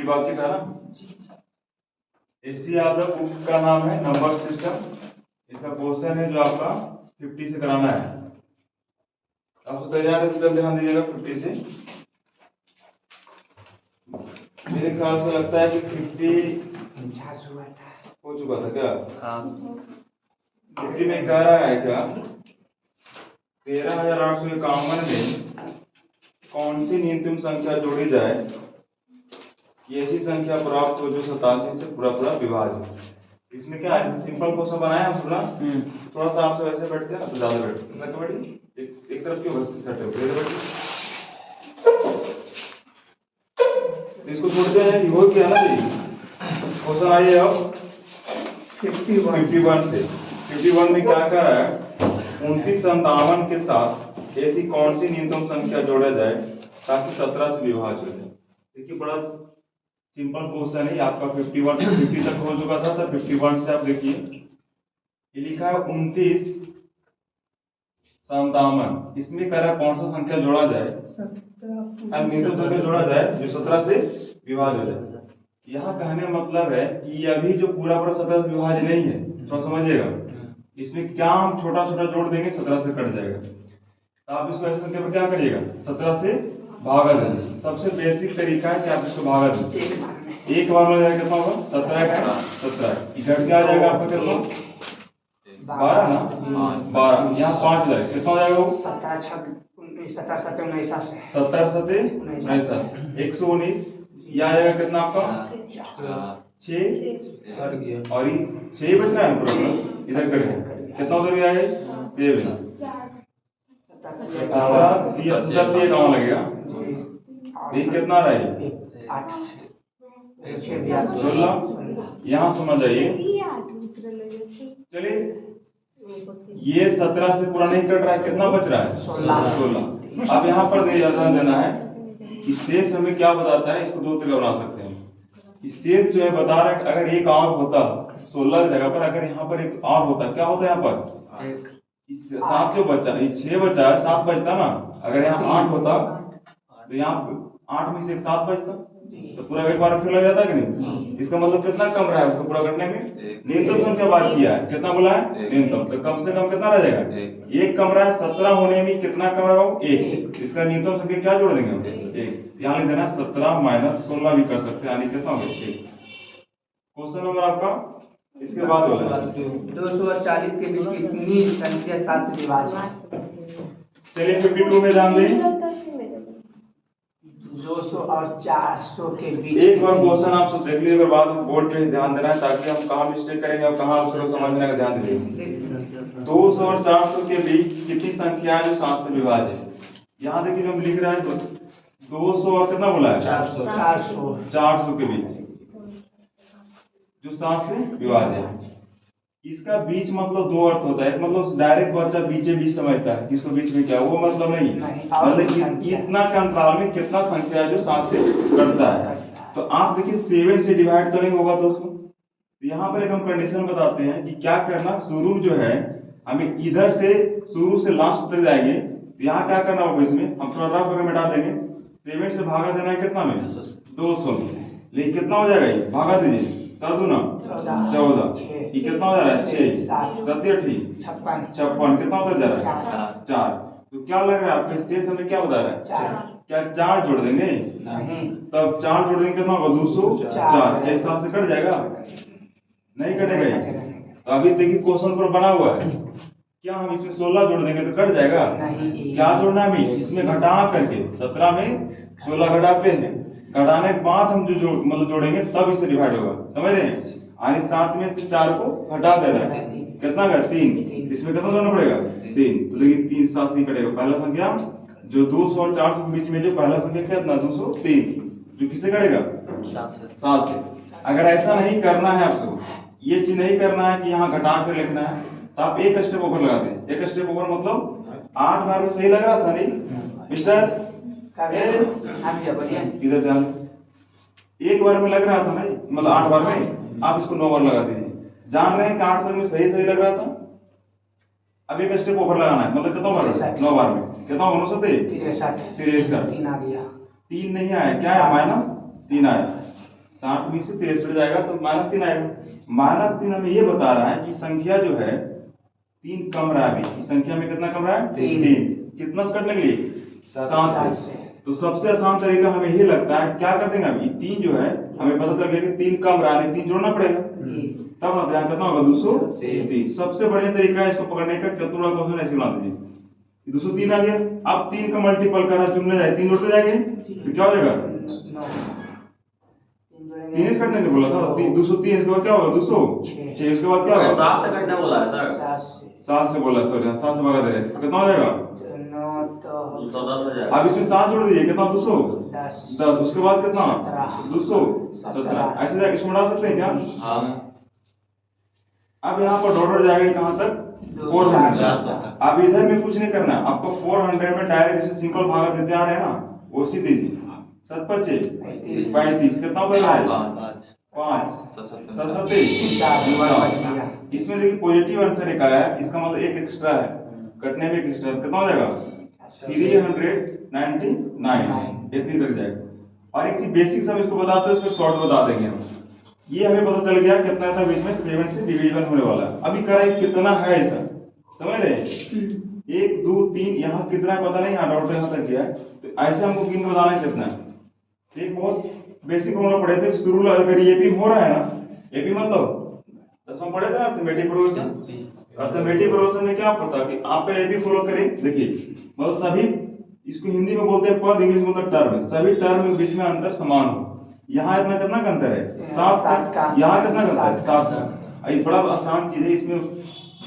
50 बाकी था ना। एसटी यादव बुक का नाम है नंबर सिस्टम। इसका क्वेश्चन है जो आपका 50 से कराना है। आपको तैयार है तो ध्यान दीजिएगा 50 से। मेरे ख्याल से लगता है कि 50 हो चुका था क्या? हाँ। 50 में कह रहा है क्या 13,851 में कौन सी न्यूनतम संख्या जोड़ी जाए कि ऐसी संख्या प्राप्त हो जो 87 से पूरा पूरा विभाज्य हो। इसमें क्या है, सिंपल क्वेश्चन बनाया हम थोड़ा सा आपसे वैसे बैठते हैं ना तो ज्यादा बैठते हैं। कबड्डी एक तरफ क्यों बस सटे हो इसको छोड़ते हैं। ये हो क्या ना जी, क्वेश्चन आइए अब 51 से। 51 में क्या कर रहा है 2957 के साथ ऐसी कौन सी न्यूनतम संख्या जोड़ा जाए ताकि 17 से विभाज्य हो जाए। देखिए बड़ा सिंपल क्वेश्चन है आपका। 51 से 50 तक हो चुका था, तो 51 से आप देखिए ये लिखा है 2957। इसमें कह रहा है कौन सा संख्या जोड़ा जाए, न्यूनतम संख्या जोड़ा जाए जो 17 से विभाज्य हो जाए। यहाँ कहने मतलब है कि अभी जो पूरा पूरा 17 से विभाज्य नहीं है, थोड़ा समझिएगा। इसमें क्या हम छोटा छोटा जोड़ देंगे 17 से कट जाएगा। तो आप इसको ऐसे संख्या में क्या करिएगा 17 से भागा देंगे। सबसे बेसिक तरीका है कि आप इसको भागा दें। एक बार में जाएगा कितना होगा 17 का 17 इधर क्या आ जाएगा आपका कितना 12 ना 12 यहाँ 5 जाएगा कितना हो जाएगा वो 17 7 19 119 यह आ जाएगा कितना आपका 6 और 6 बच रहा है पूरा इधर करेंगे कितना उधर जाएगा 7 70 कहाँ लगेगा कितना रहा है 16। यहाँ समझ आइए चलिए ये 17 से पूरा नहीं कट रहा है, कितना बच रहा है 16। अब यहाँ पर ध्यान देना है कि शेष हमें क्या बताता है। इसको दो तरीके बना सकते हैं कि शेष जो है बता रहा है अगर एक और होता 16 की जगह पर, अगर यहाँ पर एक और होता क्या होता है यहाँ पर 7 जो बचा 6 बचा है 7 बचता ना। अगर यहाँ 8 होता तो यहाँ 8 में से 7 बचता तो पूरा एक बार फिर लग जाता कि नहीं। इसका मतलब कितना कम रहा है उसको पूरा करने में। न्यूनतम संख्या बात किया है कितना बोला है न्यूनतम, तो कम से कम कितना रह जाएगा एक कम रहा है। 17 होने में कितना कम रहा हो एक। इसका न्यूनतम संख्या क्या जोड़ देंगे हम एक। यहाँ लिख देना 17 माइनस 16 भी कर सकते हैं यानी कितना हो गया एक। क्वेश्चन नंबर आपका इसके बाद बोला 240 के बीच कितनी संख्या 7 से विभाज्य। चलिए 52 में ध्यान दें 200 और 400 के बीच। एक बार क्वेश्चन आप सब देख लीजिए बाद में बोर्ड पे ध्यान देना है ताकि हम कहाँ मिस्टेक करेंगे और कहाँ उसको समझने का ध्यान दीजिए। 200 और 400 के बीच कितनी संख्या है जो 7 से विभाज्य है। यहाँ देखिए जो हम लिख रहे हैं 200 और कितना बोला है 400 के बीच जो 7 से विभाज्य है। इसका बीच मतलब दो अर्थ होता है। एक मतलब डायरेक्ट बच्चा बीचे बीच समझता है इसको बीच में क्या वो मतलब नहीं मतलब इतना के अंतराल में कितना संख्या है जो 7 से कटता है। तो आप देखिए 7 से डिवाइड तो नहीं होगा दोस्तों। तो यहाँ पर एक हम कंडीशन बताते हैं कि क्या करना। शुरू जो है हमें इधर से शुरू से लास्ट तक जाएंगे तो यहाँ क्या करना होगा इसमें हम थोड़ा रफ करके मिटा देंगे। 7 से भागा देना है कितना में 200 लेकिन कितना हो जाएगा ये भागा दीजिए 7 दूना 14 ये कितना हो जा रहा है 6 7 56 कितना होता जा रहा है 4। तो क्या लग रहा है आपके शेष हमें क्या बता रहा है क्या 4 जोड़ देंगे तब 4 जोड़ देंगे कितना होगा 204 क्या 7 से कट जाएगा नहीं कटेगा। तो अभी देखिए क्वेश्चन पर बना हुआ है क्या हम इसमें 16 जोड़ देंगे तो कट जाएगा। क्या जोड़ना है हमें इसमें घटा करके 17 में 16 घटाते हैं घटाने के बाद हम जो मतलब जोड़ेंगे तब इसे डिवाइड होगा समझ रहे हैं। यानी 7 में से 4 को घटा देना है कितना का 3 इसमें कितना जोड़ना पड़ेगा 3। तो देखिए 3 7 से कटेगा पहला संख्या जो 200 और 400 के बीच में जो पहला संख्या कितना 203 जो किससे कटेगा 7 से। अगर ऐसा नहीं करना है आपको ये चीज नहीं करना है कि यहाँ घटा कर लिखना है तो आप एक स्टेप ऊपर लगा दें। एक स्टेप ऊपर मतलब 8 बार में सही लग रहा था नहीं मिस्टर इधर ध्यान एक बार में लग रहा था नहीं मतलब 8 बार में आप इसको 9 बार लगा दीजिए। जान रहे हैं कि 8 बार में सही सही लग रहा था। अब एक स्टेप ऊपर लगाना है मतलब कितना बार 9 बार में कितना होना सकते 63 3 नहीं आया क्या है -3 आया 60 में से 63 जाएगा तो -3 आएगा। -3 हमें ये बता रहा है कि संख्या जो है 3 कम रहा है। अभी इस संख्या में कितना कम रहा है? 3। कितना से कटने के लिए? 7 से। तो सबसे आसान तरीका हमें ये लगता है, क्या कर देंगे अभी 3 जो है हमें पता चल गया कि 3 कम रहा है, 3 जोड़ना पड़ेगा, तब ना ध्यान कितना होगा? 203। सबसे बढ़िया तरीका है इसको पकड़ने का, चतुर्भुज का क्वेश्चन ऐसे बना दीजिए। 203 आ गया। अब 3 का मल्टीपल करा, चुनने जाए 3 जोड़ते जाएंगे तो क्या हो जाएगा? 3 से कटने नहीं बोला था, 203 इसके बाद क्या होगा? 206 उसके बाद क्या होगा? 7 से कटने बोला है सर। 7 से बोला, सॉरी 7 से भगा दे रहे, कितना हो जाएगा? 210 हो जाएगा। अब इसमें 7 जोड़ दीजिए, कितना? 210। उसके बाद कितना? 217। ऐसे जाके इसमें उड़ा सकते हैं क्या? हाँ। अब यहाँ पर डॉट जाएगा कहाँ तक? 400। अब इधर में कुछ नहीं करना, आपको 400 में डायरेक्ट जैसे सिंपल भागा देते आ रहे हैं ना, वो सी दीजिए। 7 5 35 कितना बन रहा है? 5 7 इसमें देखिए पॉजिटिव आंसर एक आया है, इसका मतलब एक एक्स्ट्रा है, कटने में एक एक्स्ट्रा, कितना हो जाएगा? 399 इतनी तक जाएगा। और एक चीज बेसिक हम इसको बताते हैं, इसको शॉर्ट बता देंगे हम। ये हमें पता चल गया कितना था बीच में, 7 से डिवीजन होने वाला है। अभी करा कितना है ऐसा, समझ रहे? 1 2 3 यहाँ कितना है पता नहीं, यहाँ डॉट यहाँ तक गया है, तो ऐसे हमको गिन के बताना है कितना है। एक बहुत बेसिक फॉर्मूला पढ़े थे शुरू, अगर एपी हो रहा है ना, एपी मतलब 10वां पढ़े थे ना अर्थमेटिक प्रोग्रेशन। अर्थमेटिक प्रोग्रेशन में क्या पता कि आपका एपी फॉलो करें, देखिए मतलब सभी, इसको हिंदी में बोलते हैं पद, इंग्लिश में मतलब टर्म, सभी टर्म के बीच में अंतर समान हो। यहाँ इतना कितना का अंतर है? 7 का। यहाँ कितना का अंतर है? 7 का। ये बड़ा आसान चीज है, इसमें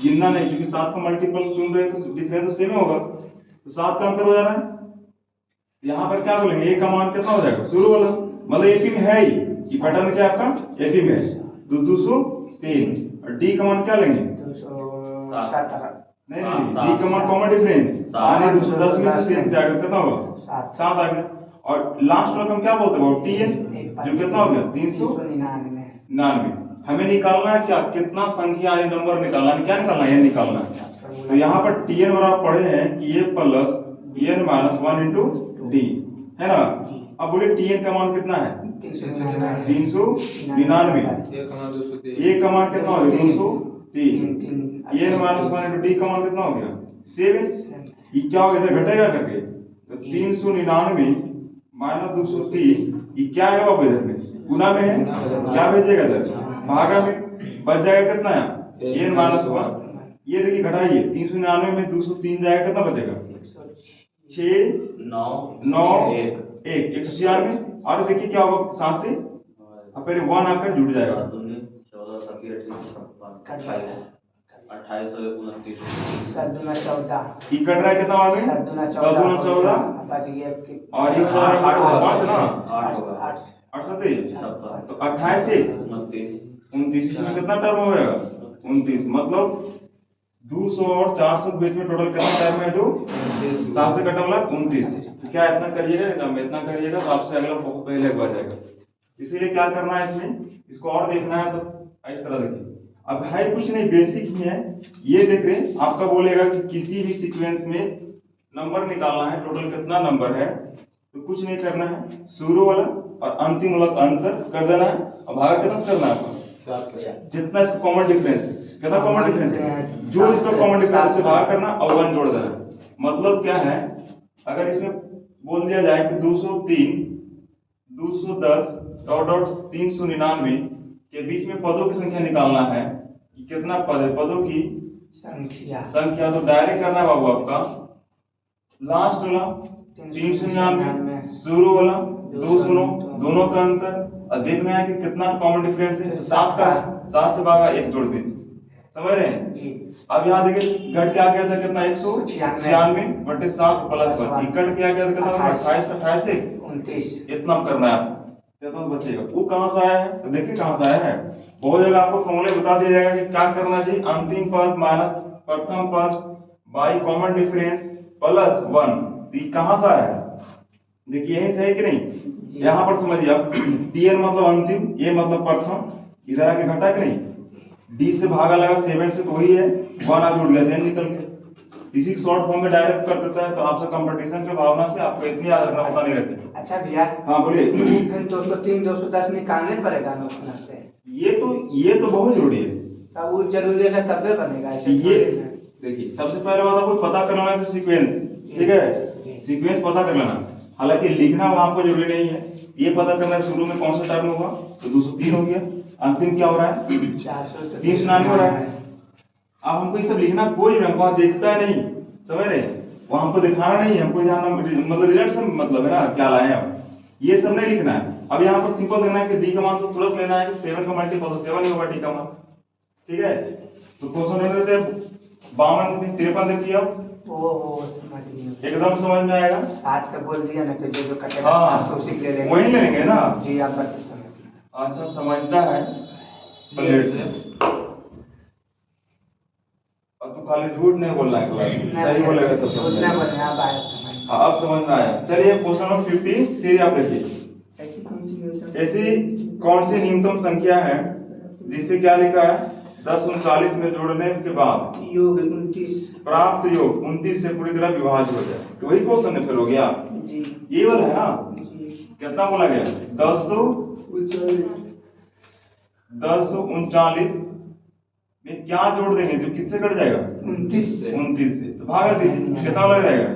गिनना नहीं, क्योंकि 7 का मल्टीपल चुन रहे तो डिफरेंस तो सेम होगा, तो 7 का अंतर हो जा रहा है। यहाँ पर क्या बोलेंगे? ए का मान कितना हो जाएगा? शुरू वाला, मतलब एपी में है ही, ये पैटर्न क्या आपका एपी में है, तो 203। और डी का मान क्या लेंगे? 217। नहीं डी का मान कॉमन डिफरेंस, यानी 210 में से 3 से आगे कितना होगा? 7 आ गया। और लास्ट वाला हम क्या बोलते हैं? टीएन, जो कितना हो गया? 399। हमें निकालना है क्या? कितना संख्या यानी नंबर निकालना है, क्या निकालना है? ये निकालना है। तो यहाँ पर टीएन बराबर पढ़े हैं कि ये plus N minus 1 into D है ना। अब बोले टीएन का मान कितना है? 399। ए का मान कितना हो गया? 203। एन माइनस 1 इंटू डी का मान कितना हो गया? 7। ये क्या हो गया? इधर घटेगा करके, तो 399 माइनस 203, ये क्या है बाबू? इधर में गुना में है, क्या भेजेगा इधर? भागा में। बच जाएगा कितना है? N minus 1। ये देखिए घटाइए, 399 में 203 जाएगा, कितना बचेगा? 6 9 1 196। और देखिए क्या होगा? 7 से अब पहले 1 आकर जुड़ जाएगा, 14 कट रहा है कितना आ गया? 14 और ये हो जा रहा है 5 ना, 8 7 तो 28 से 29, इसमें कितना टर्म हो जाएगा? 29। मतलब 200 और 400 के बीच में टोटल कितना टर्म है? जो 7 से कटने वाला 29। तो क्या इतना करिएगा? इतना करिएगा तो आपसे अगला पहले एक बार जाएगा। इसीलिए क्या करना है इसमें, इसको और देखना है तो इस तरह देखिए। अब है कुछ नहीं, बेसिक ही है। ये देख रहे हैं, आपका बोलेगा कि किसी भी सीक्वेंस में नंबर निकालना है, टोटल कितना नंबर है, तो कुछ नहीं करना है, शुरू वाला और अंतिम वाला अंतर कर देना है, और भागा कितना से करना है आपको? जितना इसका कॉमन डिफरेंस है, कितना कॉमन डिफरेंस है, जो इसका कॉमन डिफरेंस से भाग करना और 1 जोड़ देना। मतलब क्या है, अगर इसमें बोल दिया जाए कि 203 210 डॉट डॉट 399 के बीच में पदों की संख्या निकालना है कि कितना पद है, पदों की संख्या तो डायरेक्ट करना है बाबू आपका लास्ट वाला 399 शुरू वाला 200 दोनों का अंतर, और देखना है कि कितना कॉमन डिफरेंस है, 7 का है, 7 से भागा 1 जोड़ दें, समझ रहे हैं। अब यहाँ देखिए घट क्या गया था, कितना 196 बटे 7 प्लस 1, घट क्या गया था, कितना 28 से 29, इतना करना है आपको, कितना बचेगा। वो कहाँ से आया है, तो देखिए कहाँ से आया है, बहुत जगह आपको फॉर्मूले बता दिया जाएगा कि क्या करना चाहिए, अंतिम पद माइनस प्रथम पद बाई कॉमन डिफरेंस प्लस 1, ये कहाँ से आया है, देखिए यही से है कि नहीं। यहाँ पर समझिए आप, टीएन मतलब अंतिम, ये मतलब प्रथम, इधर आके घटा कि नहीं, डी से भागा लगा 7 से तो वही है, 1 आगे उड़ गया 10 निकल के, किसी शॉर्ट फॉर्म में डायरेक्ट कर देता है तो आपसे कंपटीशन की भावना से आपको इतनी याद रखना होता नहीं रहती। अच्छा भैया, हाँ बोलिए। फिर 203 210 निकालने पड़ेगा ना अपना से। ये तो बहुत जरूरी है। अब वो जरूरी है तबे बनेगा। ये देखिए, सबसे पहले बात आपको पता करना है कि सीक्वेंस, ठीक है, सीक्वेंस पता कर लेना। हालांकि लिखना वहां पर जरूरी नहीं है, ये पता करना है शुरू में कौन सा टर्म होगा, तो 203 हो गया, अंतिम क्या हो रहा है 399 हो रहा है। अब हमको ये सब लिखना कोई वहां देखता नहीं, समझ रहे, वहां हमको दिखाना नहीं है, हमको यहाँ मतलब रिजल्ट से मतलब है ना क्या लाए हैं, ये सब नहीं लिखना है। अब यहाँ पर सिंपल देखना है कि डी का मान तो तुरंत लेना है कि 7 का मल्टीपल 7 ही होगा डी का मान, ठीक है। तो क्वेश्चन रख देते हैं 52 53 देखिए, अब समझ गए, एकदम समझ में आएगा। 7 से बोल दिया ना तो जो कटेगा हाँ 700 उसी के ले लेंगे, वही लेंगे ना। जी आप बात समझ। अच्छा समझता है प्लेट से, अब तो खाली झूठ नहीं बोलना है क्लास में, सही बोलेगा सब समझ में। आप आए समझ। हाँ अब समझ में आया। चलिए क्वेश्चन नंबर 53 आप देखिए, ऐसी कौन सी न्यूनतम संख्या है जिसे क्या लिखा है 10 39 में जोड़ने के बाद योग 29 प्राप्त योग 29 से पूरी तरह विभाज्य हो जाए, तो वही क्वेश्चन है फिर हो गया जी ये वाला है ना। जी कितना बोला गया 1039 में क्या जोड़ देंगे जो किससे कट जाएगा 29 से 29 से, तो भागा दीजिए कितना लग जाएगा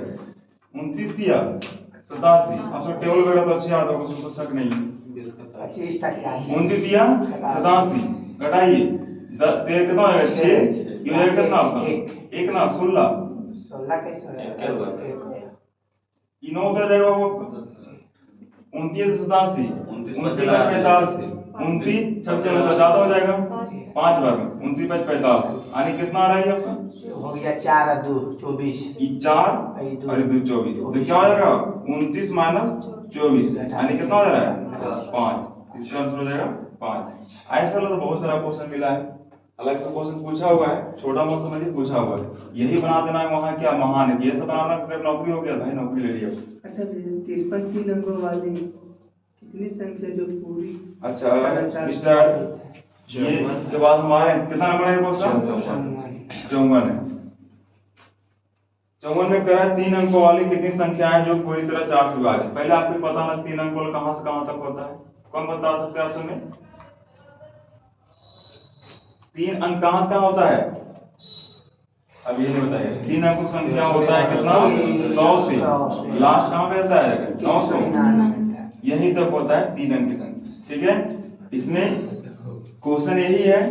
29 दिया 87। अब सब टेबल वगैरह तो अच्छी याद होगा, उसमें तो शक नहीं है। 25 तक याद है। 29 दिया 87 घटाइए कितना हो जाएगा 6, ये हो जाएगा कितना आपका एक ना 16 कैसे क्या हुआ? ये 9 उतर जाएगा वो 29 87 29 45 29 सबसे ज्यादा हो जाएगा 5 बार में 29 5 45 यानी कितना आ रहा है आपका हो गया 4 और 2 24 ये 4 और 2 24, तो क्या हो जाएगा 29 माइनस 24 यानी कितना हो जा रहा है 5, इसका आंसर हो जाएगा 5। ऐसा वाला तो बहुत सारा क्वेश्चन मिला है, अलग से क्वेश्चन पूछा हुआ है, छोटा मत समझिए पूछा हुआ है, यही बना देना है वहाँ क्या महान है, ये सब बनाना अगर नौकरी हो गया भाई नौकरी ले लिया। अच्छा 53 3 अंकों वाली कितनी संख्या जो पूरी अच्छा मिस्टर ये के बाद हमारे कितना नंबर है क्वेश्चन 54 है। 54 में कह 3 अंकों वाली कितनी संख्या है जो पूरी तरह 4 से विभाज्य। पहले आपको पता ना 3 अंक वाला कहां से कहां तक होता है, कौन बता सकते हैं आप तुम्हें 3 अंक कहां से कहां होता है, अब ये नहीं बताइए। 3 अंकों की संख्या होता है कितना 100 से लास्ट कहां पे रहता है 900, यहीं तक होता है 3 अंक की संख्या, ठीक है। इसमें क्वेश्चन यही है,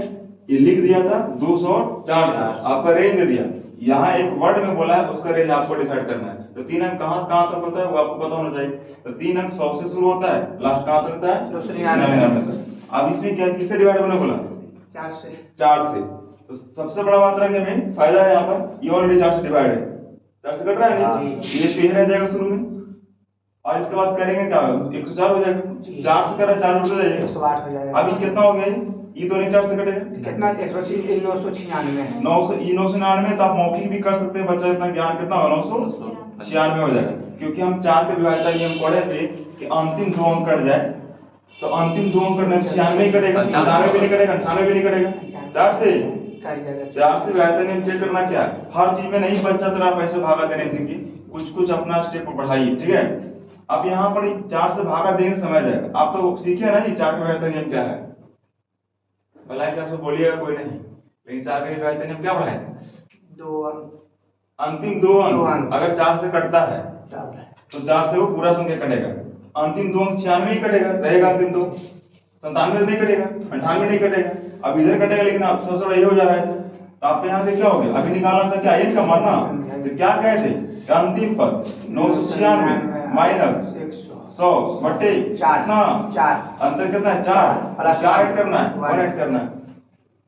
ये लिख दिया था 200 और 400, आपका रेंज दे दिया, यहाँ एक वर्ड में बोला है उसका रेंज आपको डिसाइड करना है। तो 3 अंक कहां से कहां तक होता है वो आपको पता होना चाहिए। तो 3 अंक 100 से शुरू होता है लास्ट कहां तक रहता है 299 तक। अब इसमें क्या किससे डिवाइड होने बोला 4 से, तो सबसे बड़ा बात रहा कि हमें फायदा है यहाँ पर, ये ऑलरेडी 4 से डिवाइड है, 4 से कट रहा है नहीं, ये तो रह जाएगा शुरू में, और इसके बाद करेंगे क्या 104 हो जाएगा, 4 से कर रहा है 4 उठ जाएगा 108 हो जाएगा। अभी कितना हो गया ये तो नहीं 4 से कटेगा कितना 996 है 999, तो आप मौखिक भी कर सकते हैं, बच्चा इतना ज्ञान कितना होगा 996 हो जाएगा, क्योंकि हम 4 के विभाज्यता नियम पढ़े थे कि अंतिम 2 अंक कट जाए, तो अंतिम 2 अंक कटने 96 ही कटेगा, 97 भी नहीं कटेगा, 98 भी नहीं कटेगा, 4 से विभाज्यता नियम चेक करना क्या है, हर चीज में नहीं बच्चा तरह पैसे भागा देने सीखिए, कुछ कुछ अपना स्टेप बढ़ाइए, ठीक है। अब यहाँ पर 4 से भागा देने समझ जाएगा, आप तो सीखे ना जी 4 के विभाज्यता नियम क्या है, भला कि आपसे बोलिएगा कोई नहीं, लेकिन 4 के विभाज्यता नियम क्या पढ़ाए थे 2 अंक, अंतिम 2 अंक अगर 4 से कटता है तो 4 से वो पूरा संख्या कटेगा, अंतिम 2 अंक 96 ही कटेगा, रहेगा अंतिम 2 97 नहीं कटेगा, 98 नहीं कटेगा, अब इधर कटेगा, लेकिन अब सबसे बड़ा ये हो जा रहा है, तो आपके यहाँ से क्या हो गया, अभी निकालना था क्या इनका मानना, तो क्या कहे थे अंतिम पद 996 माइनस 100 बटे कितना 4 अंतर कितना है 4 क्या ऐड करना है 1 ऐड करना है,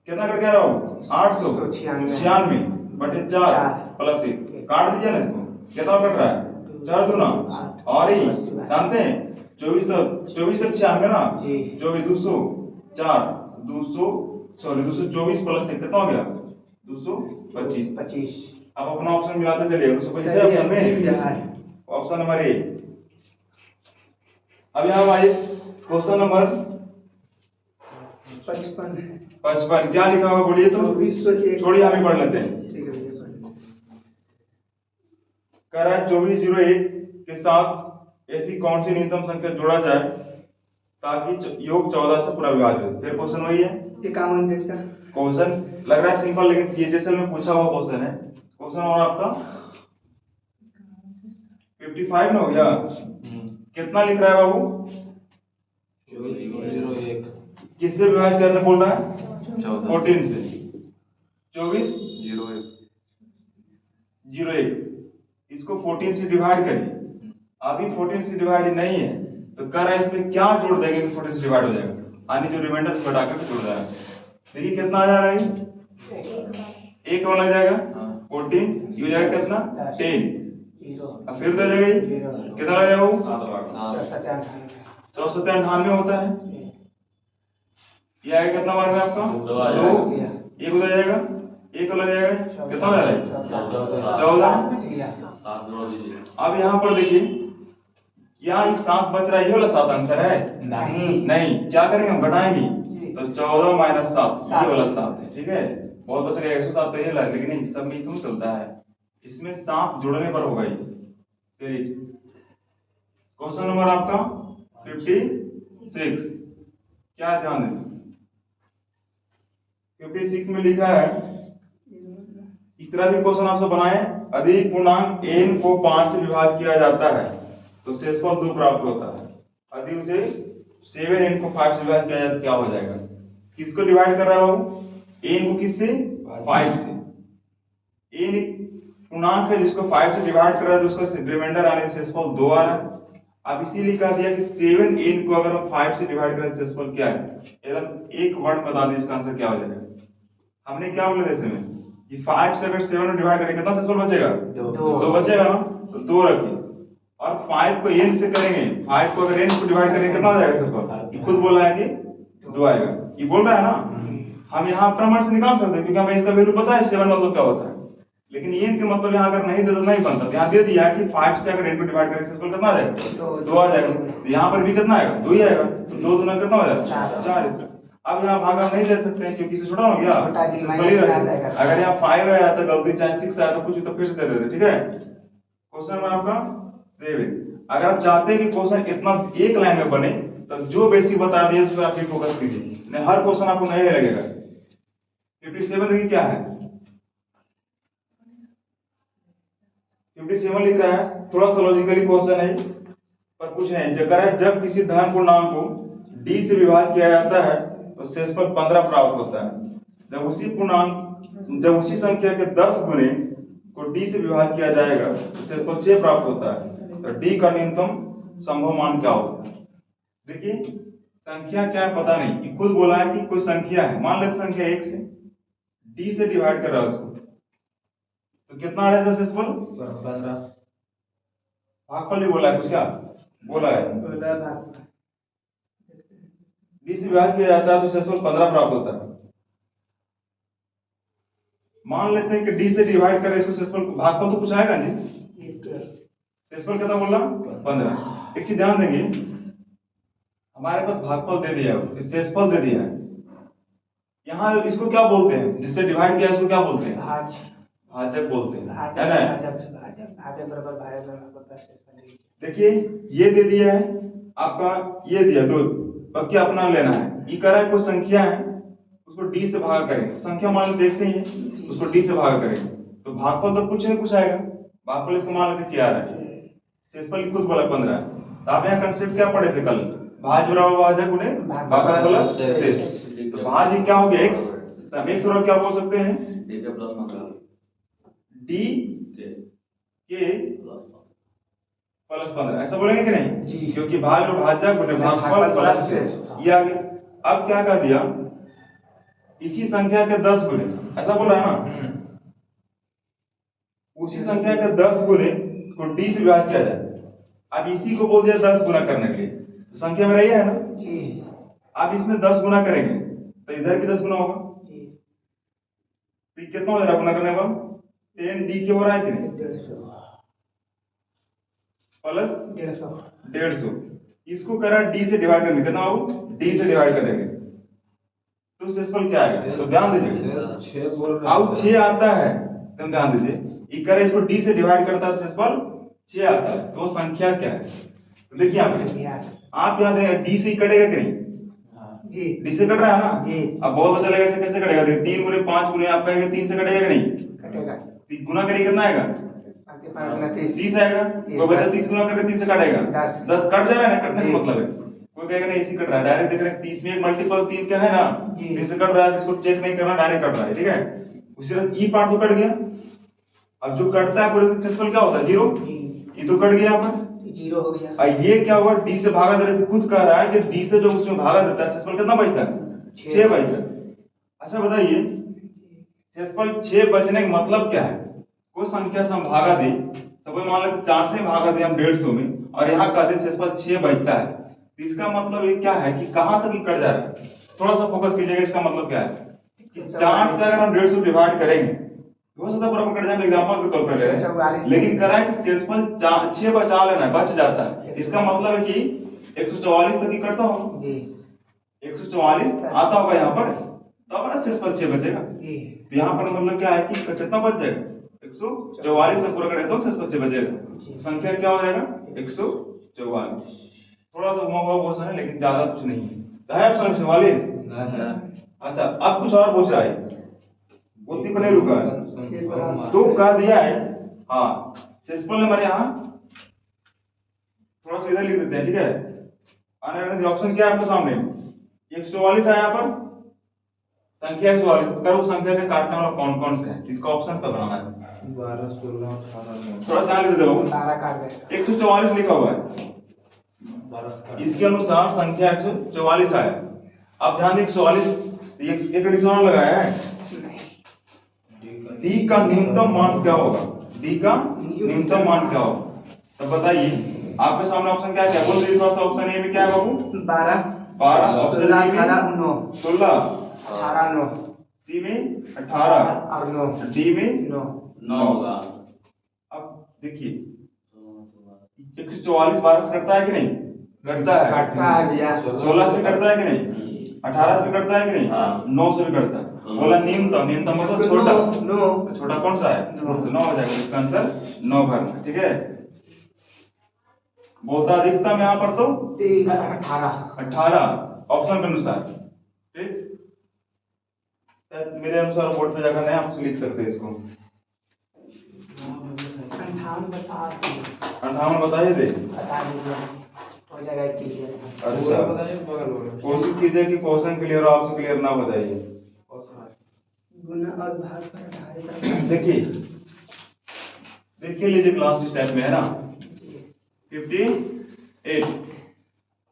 कितना कट गया रहो 896 बटे 4 प्लस 1 काट दीजिए ना इसको, कितना कट रहा है 4 दूना, और ही जानते हैं 24 तो 24 से 96 ना 24 204 224 प्लस 1 कितना हो गया 225। अब अपना ऑप्शन मिलाते चलिए 225 है ऑप्शन में, ऑप्शन नंबर ए। अब यहाँ हमारे क्वेश्चन नंबर 55 क्या लिखा हुआ बोलिए तो, छोड़िए हम ही पढ़ लेते हैं। कह रहा है 2401 के साथ ऐसी कौन सी न्यूनतम संख्या जोड़ा जाए ताकि योग 14 से पूरा विभाज्य हो। फिर क्वेश्चन वही है, इक्यावन जैसा क्वेश्चन लग रहा है सिंपल, लेकिन सीएचएसएल में पूछा हुआ क्वेश्चन है। क्वेश्चन और आपका 55 ना हो गया। कितना लिख रहा है बाबू? 2401 किससे विभाजित करने बोल रहा है? 14 से। 2401 इसको 14 से डिवाइड करिए। अभी 14 से डिवाइड नहीं है तो कह रहा है इसमें क्या जोड़ देंगे कि 14 से डिवाइड हो जाएगा, यानी जो रिमाइंडर घटा कर जोड़ रहा है। देखिए कितना आ जा रहा है, एक और लग जाएगा 14, ये हो जाएगा कितना 10, अब फिर तो जाएगा ये कितना लग जाएगा वो 497 होता है। ये आएगा कितना मार्क है आपका 2, एक हो जाएगा, एक लग जाएगा कितना हो जाएगा 14। अब यहाँ पर देखिए यहाँ 7 बच रहा है, ये वाला 7 आंसर है नहीं, क्या करेंगे हम घटाएंगे तो 14 - 7 ये वाला 7 है, ठीक है। बहुत बच गया 107 तो ये लगा, लेकिन नहीं सब में क्यों चलता है, इसमें 7 जुड़ने पर होगा ये। चलिए क्वेश्चन नंबर आपका 56, क्या ध्यान दें 56 में लिखा है इस तरह भी क्वेश्चन आपसे बनाए, यदि पूर्णांक n को 5 से विभाजित किया जाता है तो शेषफल 2 प्राप्त होता है। यदि उसे 7n को 5 से विभाजित किया जाए तो क्या हो जाएगा? किसको डिवाइड कर रहा है बाबू? n को किससे? 5 से। n एक पूर्णांक है जिसको 5 से डिवाइड कर रहा है तो उसका रिमाइंडर आने से शेषफल 2 आ रहा है। अब इसीलिए कह दिया कि 7n को अगर हम 5 से डिवाइड करें तो शेषफल क्या है, एकदम एक वर्ड बता दीजिए इसका आंसर क्या हो जाएगा। हमने क्या बोला था इसमें कि 5 से अगर 7 में डिवाइड करें कितना शेषफल बचेगा? 2 बचेगा ना, तो 2 रखिए। और 5 को n से करेंगे, 5 को अगर n को डिवाइड करेंगे कितना हो जाएगा शेषफल? ये खुद बोला है कि 2 आएगा, ये बोल रहा है ना। हम यहाँ क्रमण से निकाल सकते हैं क्योंकि हमें इसका वैल्यू पता है 7 मतलब क्या होता है, लेकिन n के मतलब यहाँ अगर नहीं दे तो नहीं बनता। यहाँ दे दिया कि 5 से अगर n को डिवाइड करेंगे शेषफल कितना आ जाएगा? 2 आ जाएगा। तो यहाँ पर भी कितना आएगा? 2 ही आएगा, तो 2 दूना कितना हो जाएगा? 4 इसका। अब यहाँ भाग हम नहीं दे सकते हैं क्योंकि इसे छोटा हो गया, अगर यहाँ 5 आया तो गलती चाहे 6 आया तो कुछ तो फिर से दे देते, ठीक है। क्वेश्चन नंबर आपका 7, अगर आप चाहते हैं कि क्वेश्चन इतना एक लाइन में बने तो जो बेसिक बता दिए उस पर आप फोकस कीजिए, नहीं हर क्वेश्चन आपको नहीं लगेगा। 57 देखिए क्या है, 57 लिख रहा है, थोड़ा सा लॉजिकली क्वेश्चन है पर कुछ नहीं। जब किसी धन पूर्णांक को d से विभाजित किया जाता है तो शेषफल 15 प्राप्त होता है। जब उसी संख्या के 10 गुने को d से विभाजित किया जाएगा तो शेषफल 6 प्राप्त होता है। तो d का न्यूनतम संभव मान क्या होगा? देखिए संख्या क्या है पता नहीं, ये खुद बोला है कि कोई संख्या है, मान लेते संख्या 1 से d से डिवाइड कर रहा है उसको, तो कितना आ रहा है शेषफल? 15। भागफल भी बोला है, कुछ क्या बोला है? d से विभाजित किया जाता है तो शेषफल 15 प्राप्त होता है। मान लेते हैं कि d से डिवाइड करें इसको, शेषफल भागफल तो कुछ आएगा नहीं, शेषफल कितना बोला? 15। एक चीज ध्यान देंगे, हमारे पास भागफल दे दिया है, शेषफल दे दिया है, यहाँ इसको क्या बोलते हैं? जिससे डिवाइड किया इसको क्या बोलते हैं? भाजक बोलते हैं, है ना। देखिए ये दे दिया है आपका, ये दिया 2, अब क्या अपना लेना है। ये कह रहा है कोई संख्या है उसको d से भाग करें, संख्या मान लेते हैं ही है, उसको d से भाग करें तो भागफल तो कुछ नहीं कुछ आएगा। भागफल इसको मान लेते क्या आ रहा है? शेषफल खुद बोला 15 है। तो आप यहाँ कंसेप्ट क्या पढ़े थे कल? भाज्य बराबर भाजक गुणे भागफल प्लस शेष। तो भाज्य क्या हो गया x, तो हम x बराबर क्या बोल सकते हैं? d के प्लस 15 d के प्लस 15 ऐसा बोलेंगे कि नहीं? क्योंकि भाग और भाजक गुणे भागफल प्लस शेष ये आ गया। अब क्या कर दिया, इसी संख्या के 10 गुने, ऐसा बोला है ना, उसी संख्या के 10 गुने को d से विभाजित किया जाए। अब इसी को बोल दिया 10 गुना करने के लिए, तो संख्या में रही है ना, अब इसमें 10 गुना करेंगे तो इधर की 10 गुना होगा, तो कितना हो जा रहा है गुना करने पर? 10d के हो रहा है कि नहीं, प्लस 150। इसको करा d से डिवाइड करने, कितना हो? d से डिवाइड करेंगे तो शेषफल क्या आएगा? तो ध्यान दीजिए, 6 आता है, तो ध्यान दीजिए इक्का इसको डी से डिवाइड करता है तो शेषफल 6 आता है। तो वो संख्या क्या है? तो देखिए आप यहाँ देखें डी से कटेगा कि नहीं? जी डी से कट रहा है ना? जी। अब बहुत चलेगा ऐसे कैसे कटेगा? देखिए 3 गुने 5 गुने आप कहेंगे 3 से कटेगा कि नहीं? कटेगा। गुना करिए कितना आएगा? 30 आएगा। तो बचा 30 गुना करके 3 से काटेगा 10 कट जा रहा है ना? कटने का मतलब है कोई कहेगा नहीं इसी कट रहा है, डायरेक्ट देख रहे हैं 30 में एक मल्टीपल 3 क्या है ना? 3 से कट रहा है, इसको चेक नहीं करना, डायरेक्ट कट रहा है। ठीक है, उसी तरह ई पार्ट तो कट गया। अब जो कटता है पूरे शेषफल क्या होता है? 0। ये तो कट गया यहाँ पर, 0 हो गया। और ये क्या हुआ? डी से भागा दे रहे थे, खुद कह रहा है कि डी से जो उसमें भागा देता है शेषफल कितना बचता है? 6 बचता है। अच्छा बताइए शेषफल 6 बचने का मतलब क्या है? कोई संख्या से हम भागा दें, सपोज मान लेते 4 से भागा दें हम 150 में, और यहाँ कह दें शेषफल 6 बचता है, तो इसका मतलब ये क्या है कि कहां तक ये कट जा रहा है? थोड़ा सा फोकस कीजिएगा। इसका मतलब क्या है? 4 से अगर हम 150 डिवाइड करेंगे हो सकता है पूरा कट जाए, एग्जांपल के तौर पर ले रहे हैं, लेकिन कह रहा है कि शेषफल 6 बचा लेना है, बच जाता है। इसका मतलब है कि 144 तक ही कटता होगा जी, 144 आता होगा यहाँ पर, तब ना शेषफल 6 बचेगा। तो यहाँ पर मतलब क्या है कि कितना बच जाएगा? 144 तक पूरा कटे तो शेषफल 6 बचेगा। संख्या क्या हो जाएगा? 144। थोड़ा सा घुमा हुआ क्वेश्चन है लेकिन ज्यादा कुछ नहीं है। तो है ऑप्शन 144। अच्छा अब कुछ और पूछ रहा है, उतनी पर नहीं रुका है तो कह दिया है। हाँ शेषफल हमारे यहाँ थोड़ा सा इधर लिख देते हैं। ठीक है, आने ऑप्शन क्या है आपके सामने? 144 है यहाँ पर, संख्या 144 करो, संख्या के काटने वाला कौन कौन से है इसका ऑप्शन पर बनाना है। 12 16 18 थोड़ा सा लिख दो, 144 लिखा हुआ है, इसके अनुसार संख्या 144 आया। अब ध्यान दें 144 एक एडिशन लगाया है। डी का न्यूनतम मान क्या होगा? डी का न्यूनतम मान क्या होगा? तो बताइए आपके सामने ऑप्शन क्या है? बोल दीजिए थोड़ा सा। ऑप्शन ए में क्या है बाबू? 12 ऑप्शन 16 18 9 16 18 9 सी में 18 और 9 डी में 9 होगा। अब देखिए 144 12 से कटता है कि नहीं? कटता है भैया। 16 से कटता है कि नहीं? 18 से कटता है कि नहीं? 9 से भी कटता है। बोला न्यूनतम, न्यूनतम मतलब छोटा। तो छोटा कौन सा है? तो 9 हो जाएगा। इसका आंसर 9 भरना। ठीक है, बहुत अधिकतम यहाँ पर तो 18 ऑप्शन के अनुसार। ठीक, मेरे अनुसार बोर्ड पे जाकर नहीं आप लिख सकते हैं इसको। 58 बताइए दे हो जाएगा क्लियर। अच्छा कोशिश कीजिए कि क्वेश्चन क्लियर हो, आपसे क्लियर ना बताइए। गुना और भाग पर आधारित है। देखिए देखिए लीजिए क्लास इस टाइप में है ना। 58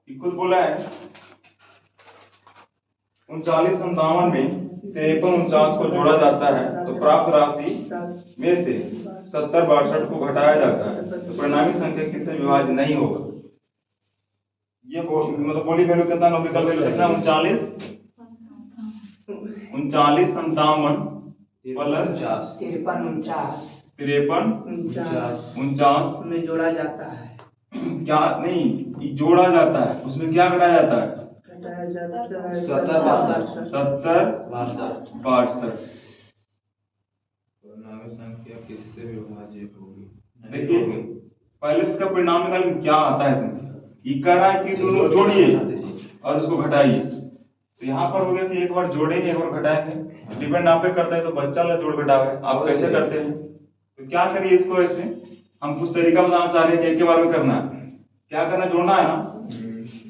इक्वल बोला है 39 57 में 53 49 को जोड़ा जाता है तो प्राप्त राशि में से 70 62 को घटाया जाता है तो परिणामी संख्या किससे विभाज्य नहीं होगा? ये मतलब बोली वैल्यू कितना? नॉमिकल वैल्यू कितना? 39 39 57 प्लस 53 49 में जोड़ा जाता है। क्या नहीं जोड़ा जाता है, उसमें क्या घटाया जाता है? 70 62 संख्या किससे विभाज्य होगी? देखिए पहले इसका परिणाम निकाल क्या आता है संख्या। ये कह रहा है कि दोनों जोड़िए और उसको घटाइए। तो यहाँ पर हो गया कि एक बार जोड़ेंगे एक बार घटाएंगे, डिपेंड आप पे करता है। तो बच्चा वाला जोड़ घटावे आप कैसे करते हैं? तो क्या करिए इसको ऐसे, हम कुछ तरीका बताना चाह रहे हैं कि एक के बार में करना है। क्या करना? जोड़ना है ना।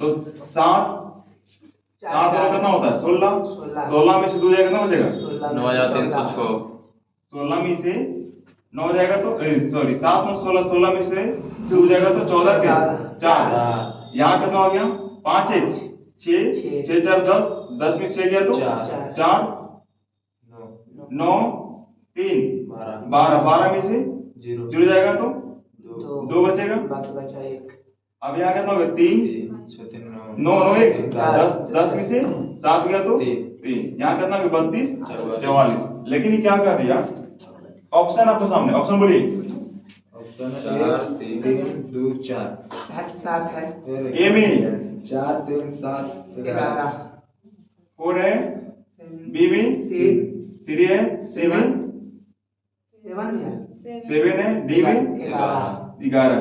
तो 7 कितना होता है? 16 में से 2 जाएगा कितना बचेगा? 9306। 16 में से 9 जाएगा तो सॉरी 7 9 16 16 में से 2 जाएगा तो 14 के 4। यहाँ कितना हो गया? 5 1 6 6 4 10 10 में 6 गया तो 4 9 3 12 12 में से 0 जाएगा तो 2 बचेगा। अब यहाँ कितना हो गया? 3 9 9 1 10 में से 7 गया तो 3। यहाँ कितना हो गया? 32 44। लेकिन ये क्या कर दिया? ऑप्शन आपके सामने, ऑप्शन बोलिए। ऑप्शन 4 3 2 4 7 है। ए में 4 3 7 11 4 है, बी में 3 है, सी में 7 है 7 है, डी में 11 11।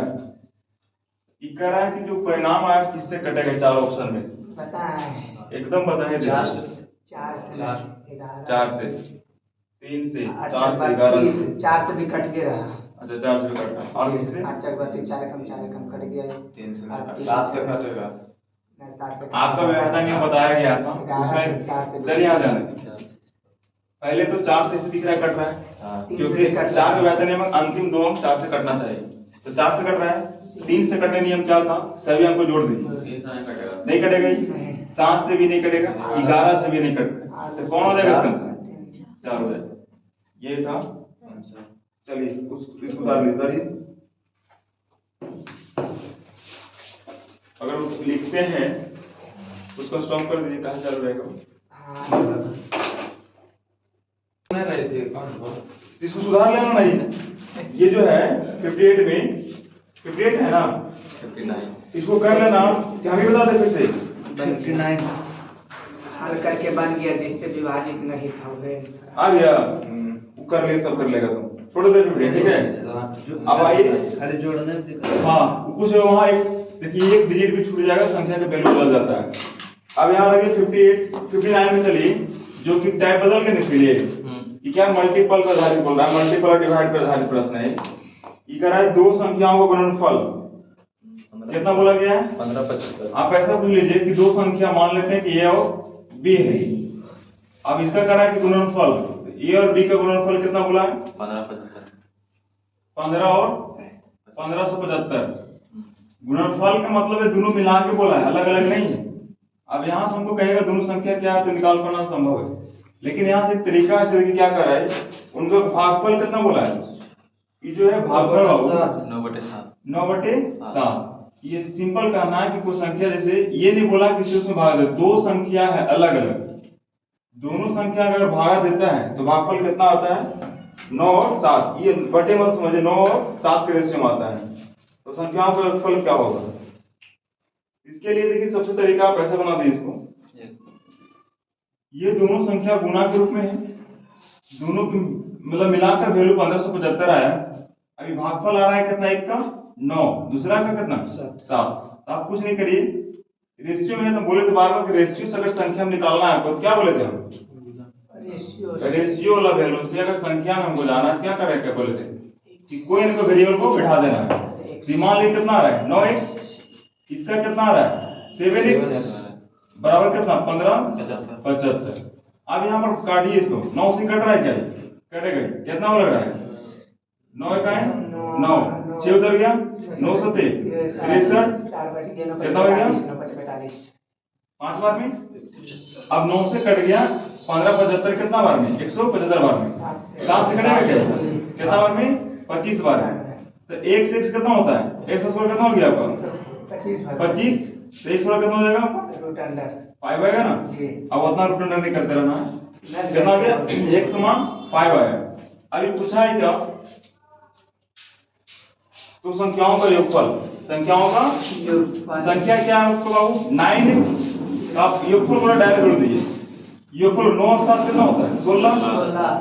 ये कह रहा है कि जो परिणाम आया किससे कटेगा चार ऑप्शन में से? पता है एकदम बताइए। 4 से 4 से 11 4 से, 3 से, अच्छा 4 से, 11 से। 4 से भी कट के रहा। अच्छा 4 से भी कटना है। और किससे? 8 4 32 4 कम कट गया। 3 से और 7 से कटेगा। 7 से आपका व्यवहार नियम बताया गया था 11 से 4 से उसमें। चलिए यहाँ ध्यान दें। पहले तो 4 से दिख रहा है कट रहा है, तीन से क्योंकि भी कट 4 रहा के व्यवहार नियम में अंतिम दो अंक 4 से कटना चाहिए। तो 4 से कट रहा है। 3 से कटने नियम क्या था? सभी अंक को जोड़ दीजिए। 3 से नहीं कटेगा। नहीं कटेगा ही। नहीं। 7 से भी नहीं कटेगा, 11 से भी नहीं कटेगा। तो कौन हो जाएगा इसका आंसर? 4 हो जाएगा। ये था। चलिए इसको उतारिए। अगर वो लिखते हैं उसको स्टॉप कर दीजिए। कहाँ चालू रहेगा? रहे थे कौन बोल? इसको सुधार लेना नहीं। ये जो है 58 में 58 है ना, 59 इसको कर लेना कि हम ही बता दें फिर से। 59 हल करके बन गया, जिससे विभाजित नहीं था वे। आ गया, वो कर ले, सब कर लेगा तुम। छोड़ दे 58, ठीक है। अब आइए, अरे जोड़ने में दिक्कत। हाँ कुछ वहाँ एक देखिए, एक डिजिट भी छूट जाएगा, संख्या का वैल्यू बदल जाता है। अब यहाँ लगे 58 59 में चलिए, जो कि टाइप बदल के निकलिए कि क्या मल्टीपल पर आधारित बोल रहा है, मल्टीपल और डिवाइड पर आधारित प्रश्न है। ये कह रहा है दो संख्याओं का गुणनफल कितना बोला गया है? 15 75। आप ऐसा पूछ लीजिए कि दो संख्या मान लेते हैं कि ए और बी है। अब इसका कह रहा है कि गुणनफल ए और बी का गुणनफल कितना बोला है? 15 75। 15 और 1575। गुणनफल का मतलब है दोनों मिला के बोला है, अलग अलग नहीं है। अब यहाँ से हमको कहेगा दोनों संख्या क्या है तो निकाल पाना संभव है, लेकिन यहाँ से एक तरीका है कि क्या कर रहा है, उनका भागफल कितना बोला है? ये जो है भागफल 9/7। 9/7। ये सिंपल कहना है कि कोई संख्या, जैसे ये नहीं बोला कि उसमें भाग दे, दो संख्या है अलग अलग, दोनों संख्या अगर भागा देता है तो भागफल कितना आता है? 9 और 7। ये बटे मत समझे, 9 और 7 के रेशियो में आता है। तो संख्याओं का योगफल क्या होगा? इसके लिए देखिए सबसे तरीका आप ऐसे बना दें इसको, ये दोनों संख्या गुणा के रूप में है, दोनों की मतलब मिलाकर वैल्यू 1575 आया। अभी भागफल आ रहा है कितना? एक का 9, दूसरा का कितना? 7। तो आप कुछ नहीं करिए, रेशियो में तो बोले थे बार बार कि रेशियो से अगर संख्या में निकालना है तो क्या बोले थे हम? रेशियो वाला वैल्यू से अगर संख्या में हमको जाना है क्या करें, क्या बोले थे कि कोई इनको वेरिएबल को बिठा देना है। मान लीजिए कितना आ रहा है? 9x, इसका कितना आ रहा है? 7x बराबर कितना? 1575। अब यहाँ पर काटिए इसको, 9 से कट रहा है क्या? कटेगा, कितना हो लग रहा है? 9 का है 9, 6 उधर गया, 9 से 63, कितना हो गया? 5 बार में। अब 9 से कट गया 1575, कितना बार में? 175 बार में। 7 से कटेगा क्या? कितना बार में? 25 बार में। तो x से x कितना होता है? x स्क्वायर कितना हो गया आपका? 25। तो x स्क्वायर कितना हो जाएगा आपका? 5 आएगा ना। अब उतना रूट अंडर नहीं करते रहना है। कितना हो गया? x समान 5 आया। अभी पूछा है क्या? तो संख्याओं का योगफल, संख्याओं का संख्या क्या है आपको बाबू? 9x। आप योगफल बोला डायरेक्ट जोड़ दीजिए। योगफल 9 और 7 कितना होता है? 16।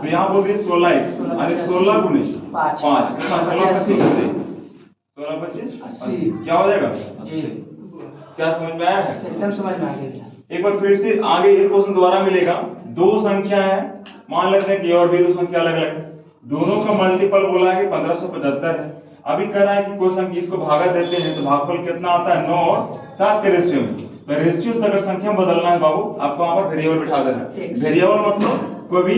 तो यहाँ बोल दीजिए 16x, यानी 16 गुने 5 कितना? 16 25 80। क्या हो जाएगा? क्या समझ में आया है? एकदम समझ में आ गया। एक बार फिर से आगे एक क्वेश्चन दोबारा मिलेगा। दो संख्या है, मान लेते हैं कि ए और बी दो संख्या अलग अलग है, दोनों का मल्टीपल बोला है कि 1575 है। अभी कह रहा है कि कोई संख्या इसको भागा देते हैं तो भागफल कितना आता है? 9 और 7 के रेशियो में। तो रेशियो से अगर संख्या बदलना है बाबू, आपको वहां पर वेरिएबल बिठा देना है। वेरिएबल मतलब कोई भी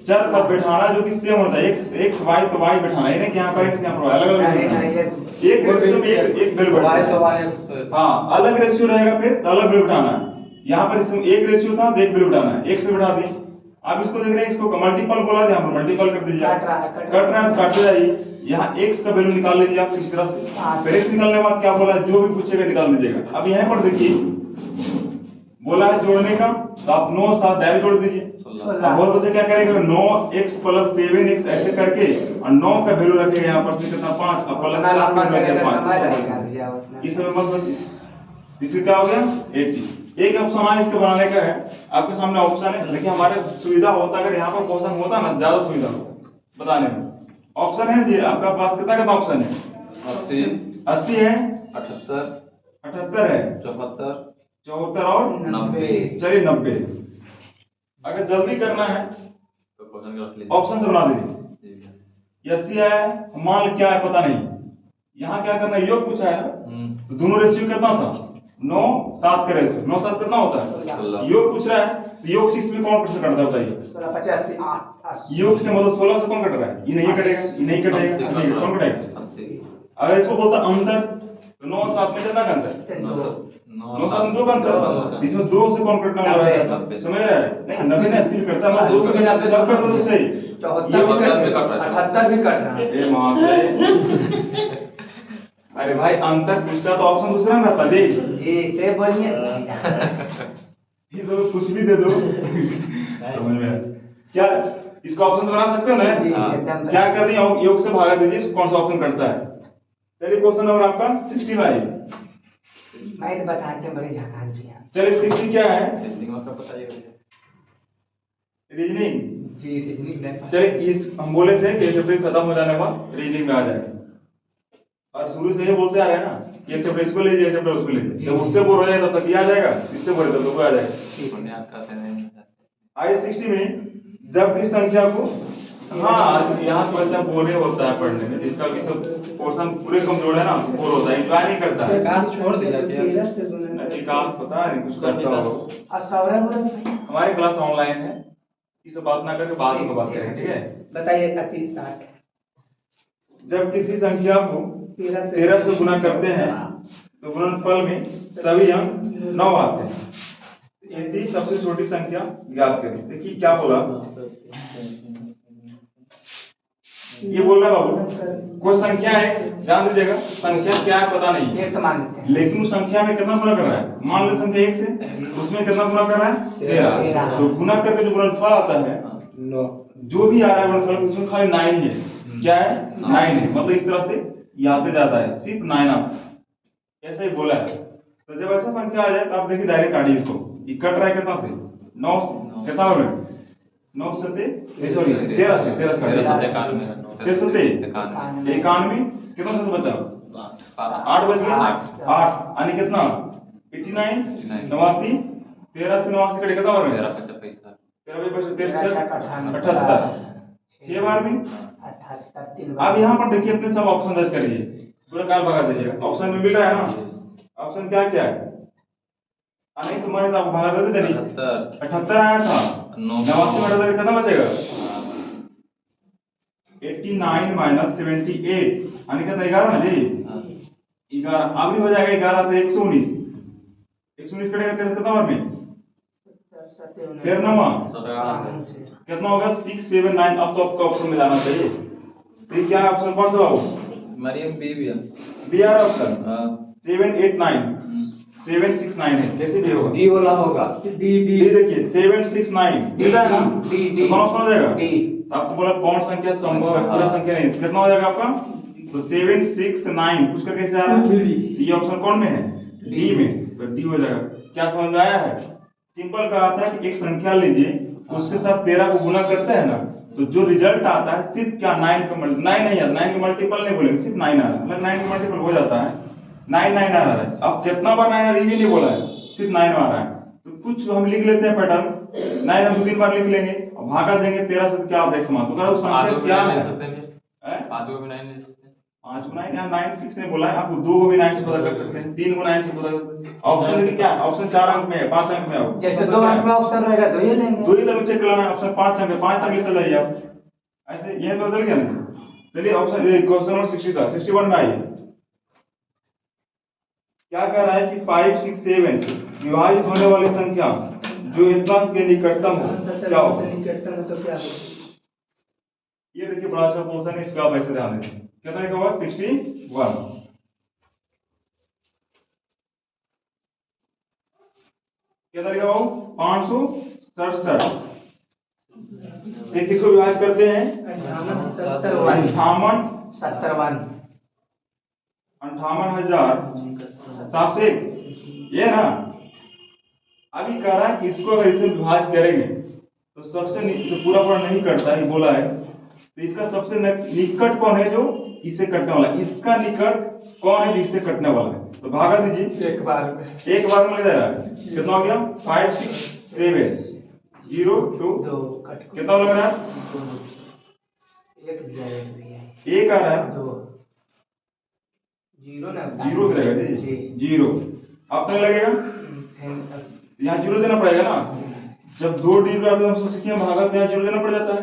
चर पद बिठाना जो कि सेम होता है। x y तो y बिठाना है, कि यहाँ पर x यहाँ पर अलग अलग एक रेशियो में एक वैल्यू बिठाना। हाँ, अलग रेशियो रहेगा फिर तो अलग वैल्यू बिठाना है। यहाँ पर इसमें एक रेशियो था तो एक वैल्यू बिठाना है, एक से बिठा दी। आप इसको देख रहे हैं, इसको मल्टीपल बोला, यहाँ पर मल्टीपल कर दीजिए। कट रहा है तो काट जाइए। यहाँ x का वैल्यू निकाल लीजिए आप किसी तरह से। फिर x निकालने के बाद क्या बोला? जो भी पूछेगा निकाल दीजिएगा। अब यहाँ पर देखिए बोला है जोड़ने का, तो आप 9 7 डायरेक्ट जोड़ दीजिए। अब बहुत बच्चे क्या करेंगे? 9x + 7x ऐसे करके और 9 का वैल्यू रखेगा यहाँ पर से कितना? 5 और प्लस 7 का 5। इस समय मत बचिए। इससे क्या हो गया? 80। एक ऑप्शन है इसके बनाने का है, आपके सामने ऑप्शन है। देखिए हमारे सुविधा होता, अगर यहाँ पर क्वेश्चन होता ना, ज्यादा सुविधा बताने में। ऑप्शन है जी आपका पास, कितना कितना ऑप्शन है? 80 80 है, 78 78 है, 74 74 और 90। चलिए 90। अगर जल्दी करना है तो क्वेश्चन रख लीजिए। ऑप्शन से बना दीजिए। जी। 80 है, मान क्या है पता नहीं, यहाँ क्या करना है, योग पूछा है ना, तो दोनों रेशियो कितना था? 9 7 का रेशियो, 9 7 कितना होता है? 16। योग पूछ रहा है, तो योग से इसमें कौन परसेंट कटता है बताइए? 85 8 योग से मतलब 16 से कौन कट रहा है? ये नहीं कटेगा, ये नहीं कटेगा, ये नहीं, कौन कटेगा? 80 अगर इसको बोलता अंतर, तो 9 और 7 में कितना का अंतर? 9 7 में 2 का अंतर, इसमें 2 से कौन कटना हो रहा है? समझ रहा है? नहीं 90 में 80 भी करता है, मतलब 2 से कटता है, सब करता तो सही। 78 भी कट रहा है। ए महाशय, अरे भाई अंतर पूछता तो ऑप्शन दूसरा ना रहता जी। जी से बोलिए। ये सब कुछ भी दे दो समझ में आया? क्या इसका ऑप्शन बना सकते हो ना? जी, हाँ। एकदम। क्या कर दिया, योग से भागा दीजिए, कौन सा ऑप्शन कटता है? चलिए क्वेश्चन नंबर आपका 65। मैं तो बताते हैं बड़े झकास भी हैं। चलिए 60 क्या है? रीजनिंग का बताइए। रीजनिंग। जी रीजनिंग नहीं। चलिए इस हम बोले थे कि चैप्टर खत्म हो जाने के बाद रीजनिंग में आ जाएगा, और शुरू से ही बोलते आ रहे हैं ना कि एक चैप्टर इसको लीजिए, एक चैप्टर उसको लीजिए, जब उससे बोर हो जाए तब तक ये आ जाएगा, इससे बोर तब तक वो आ जाएगा। बुनियाद का नहीं। आइए 60 में जब की संख्या को, हाँ यहाँ तो बच्चा बोरे होता है पढ़ने में, जिसका भी सब पोर्शन पूरे कमजोर है ना, बोर होता है, एंजॉय नहीं करता है। प्रकाश छोड़ दिया क्या? विकास पता नहीं कुछ करता हो। और सौरभ हमारी क्लास ऑनलाइन है, इसे बात ना करके बाद में बात करेंगे, ठीक है? बताइए 30 60 जब किसी संख्या को 13 से गुना करते हैं तो गुणनफल में सभी अंक 9 आते हैं। ऐसी सबसे छोटी संख्या ज्ञात करें। देखिए क्या बोला, ये बोल रहा बाबू कोई संख्या है, ध्यान दीजिएगा, संख्या क्या है पता नहीं है, एक समान लेते हैं। लेकिन उस संख्या में कितना गुना कर रहा है? मान लो संख्या 1 से, उसमें कितना गुना कर रहा है? 13। तो गुना करके जो गुणनफल आता है, 9 जो भी आ रहा है गुणनफल, उसमें खाली 9 ही है। क्या है? 9 है, मतलब इस तरह से ये आते जाता है, सिर्फ 9 आता, ऐसा ही बोला है। तो जब ऐसा संख्या आ जाए तो आप देखिए डायरेक्ट काटिए इसको, ये कट रहा है कितना से? 9 से, कितना हो रहा है? 9 सत्ते, सॉरी 13 से, 13 से काटिए, 13 सत्ते 91, कितना से बचा? 8 बच गया, 8 यानी कितना? 89, 89, 13 से 89 कटे कितना हो रहा है? 78, 6 बार में। 78 अब यहाँ पर देखिए अपने सब ऑप्शन दर्ज करिए, पूरा काल भगा दीजिए, ऑप्शन में मिल रहा है ना, ऑप्शन क्या क्या है? नहीं तो मैंने तो आपको भगा देते चलिए, 78 आया था, 89 में 78 कितना बचेगा? 89 माइनस 78 यानी कितना? 11 ना जी, 11 अभी हो जाएगा, 11 से 119, 119 कटेगा 13 कितना बार में? 13 कितना होगा? 6 7 9। अब तो आपका ऑप्शन में जाना चाहिए, फिर क्या ऑप्शन कौन सा बाबू? मरियम बी बी आ रहा ऑप्शन 7 8 9, 7 6 9 है, कैसे भी होगा? डी वाला होगा। डी जी देखिए 7 6 9 मिल रहा है ना, डी तो कौन ऑप्शन हो जाएगा? डी। आपको बोला कौन संख्या संभव है, पूरा संख्या नहीं, कितना हो जाएगा आपका? तो 7 6 9 कुछ करके कैसे आ रहा है? ये ऑप्शन कौन में है? डी में, तो डी हो जाएगा। क्या समझ में आया है? सिंपल का अर्थ है कि एक संख्या लीजिए, उसके साथ 13 को गुना करते हैं ना, तो जो रिजल्ट आता है सिर्फ क्या 9 का 9 नहीं आता, 9 के मल्टीपल नहीं बोलेंगे, सिर्फ 9 आ रहा है, मतलब 9 के मल्टीपल हो जाता है, 9 9 आ रहा है। अब कितना बार 9 आ रहा है ये नहीं बोला है, सिर्फ 9 आ रहा है। तो कुछ हम लिख लेते हैं पैटर्न, 9 हम 2-3 बार लिख लेंगे और भागा देंगे 13 से, तो क्या आता है? समान। तो करो संख्या क्या है? 5 को भी 9 ले सकते हैं, 5 को 9 यहाँ 9 फिक्स नहीं बोला है, आपको 2 को भी 9 से पता कर सकते हैं, 3 को 9 से पता कर सकते हैं। ऑप्शन देखिए क्या, ऑप्शन 4 अंक में है, 5 अंक में है, जैसे 2 अंक में ऑप्शन रहेगा 2 ही लेंगे, 2 ही तक चेक करना है, ऑप्शन 5 अंक है, 5 तक लेते जाइए आप, ऐसे ये बदल गया ना। चलिए ऑप्शन ये क्वेश्चन नंबर 60 था, 61 में आइए। क्या कह रहा है कि 5 6 7 से विभाजित होने वाली संख्या जो इतना के निकटतम हो क्या हो? निकटतम तो क्या हो? ये देखिए बड़ा अच्छा क्वेश्चन है, इस पे आप ऐसे ध्यान दें। कितना लिखा हुआ? 61। कितना लिखा हुआ? 567 से किसको विभाजित करते हैं? 58,701, ये ना। अभी कह रहा है कि इसको अगर इसे विभाजित करेंगे तो सबसे नीचे तो पूरा नहीं करता है, बोला है तो इसका सबसे निकट कौन है जो इससे कटने वाला है? इसका निकट कौन है जो इससे कटने वाला है? तो भागा दीजिए एक बार में एक बार में लग जाएगा। कितना हो गया? 5 6 7 0 2 दो कट कितना लग रहा है? एक भी है, एक भी है। एक आ रहा है, दो जीरो ना जीरो रहेगा जी, जीरो अपने लगेगा, यहाँ जीरो देना पड़ेगा ना। जब दो डिजिट आते हैं हम सोचते हैं भागा तो यहाँ जीरो देना पड़ जाता है,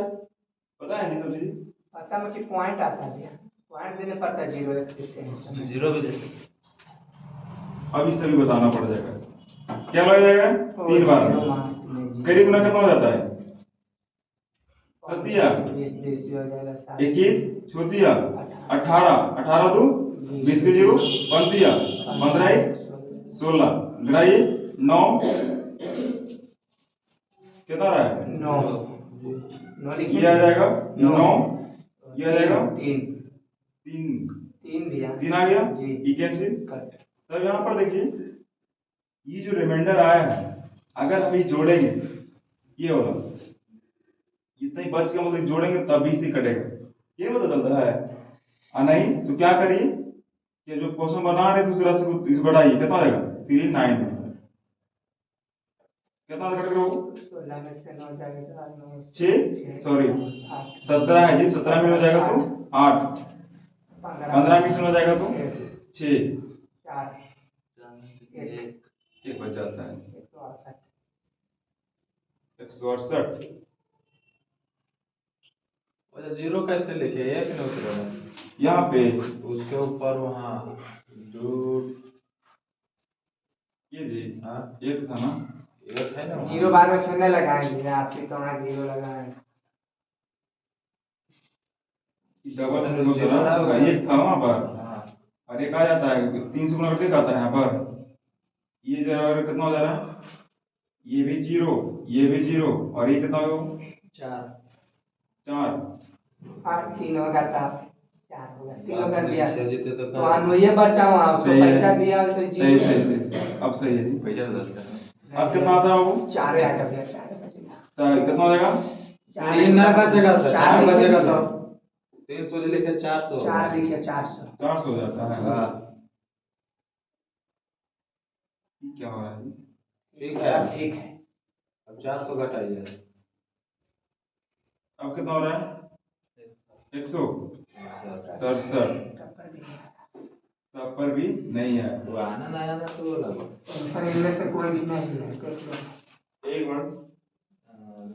पता है नहीं सब चीज? पता में कि पॉइंट आता है, पॉइंट देने पड़ता है, जीरो एक देते हैं, जीरो भी देते अब इससे भी बताना पड़ जाएगा। क्या लग जाएगा? 3 बार में करीब गुना कितना हो जाता है? सतिया 21 छोतिया 18 18 2 20 के जीरो पंतिया 15 1 16 घटाइए 9 कितना रहा है? 9 ये आ जाएगा 9, ये आ जाएगा 3 3 भी है, 3 आ गया जी। ई कैंसिल। कट तब यहाँ पर देखिए ये जो रिमाइंडर आया है अगर हम ये जोड़ेंगे ये वाला इतना ही बच का मतलब जोड़ेंगे तभी से कटेगा, ये पता चलता है। और नहीं तो क्या करिए कि जो क्वेश्चन बना रहे दूसरा से इस बढ़ाइए, कितना आएगा? 3 9 कितना कट गया वो? 16 में से 9 जाएगा तो 6 सॉरी 17 है जी, 17 में हो जाएगा तो 8 15 में से हो जाएगा तो 6 4 एक बच जाता है 168 168। अच्छा जीरो कैसे लिखे? एक नहीं उतरेगा यहाँ पे उसके ऊपर वहाँ दो ये जी हाँ एक था ना, एक है ना वहाँ। जीरो बार में फिर नहीं लगाएंगे, आपकी तो वहाँ जीरो लगाएंगे। डबल से जीरो दूसरा ना होगा। एक था वहाँ पर हाँ और एक आ जाता है 3 से गुना करके आता है यहाँ पर। ये जरा कितना हो जा रहा है? ये भी जीरो, ये भी जीरो और ये कितना हो? 4 8 3 होगा तब 4 होगा, 3 कर दिया छह जीते तो तो अन्वय बचा, वहाँ उसको सही है। पैसा दिया तो सही सही सही अब सही है जी। पैसा बदलता है। अब कितना आता है वो? 4 आटा दिया, 4 बचेगा, तो कितना हो जाएगा? 3 ना बचेगा सर, 4 बचेगा तो 3 300 लिखे 400 4 लिखे 400 400 हो जाता है। हाँ ये क्या हो रहा है जी? ठीक है ठीक है। अब 400 घटाइए। अब कितना हो रहा है? 167 तब पर भी नहीं है। वो आना ना आना तो वो लगा टेंशन इनमें से कोई भी नहीं है, देख लो। एक मिनट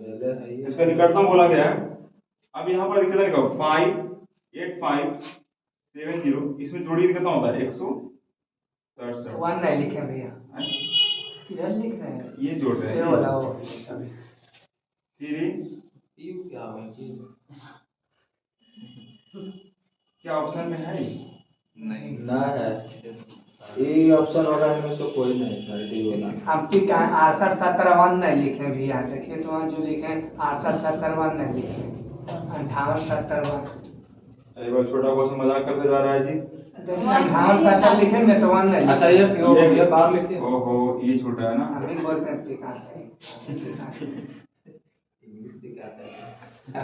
ले ले है ये इसका निकटतम बोला गया है। अब यहाँ पर कितना लिखा? 5 8 5 7 0 इसमें जोड़िए कितना होता है? 167। 1 नहीं लिखे भैया, हैं? किधर लिख रहे हैं? ये जोड़ रहे ये हैं वाला वो 3 यू क्या है कि क्या ऑप्शन में है? नहीं ना है ये ऑप्शन होगा इनमें तो कोई नहीं सर डी वाला। अब ठीक है, 68 70 1 नहीं लिखे भैया, देखिए तो वहाँ जो लिखे 68 70 1 नहीं लिखे, 58 70 1। एक बार छोटा क्वेश्चन मजाक करते जा रहा है जी। 58 70 लिखेंगे तो 1 नहीं अच्छा लिखेंगे। ये बार लिखिए ओहो ये छोटा है ना। हम ही बोलते हैं पिकास है। इंग्लिश भी क्या है।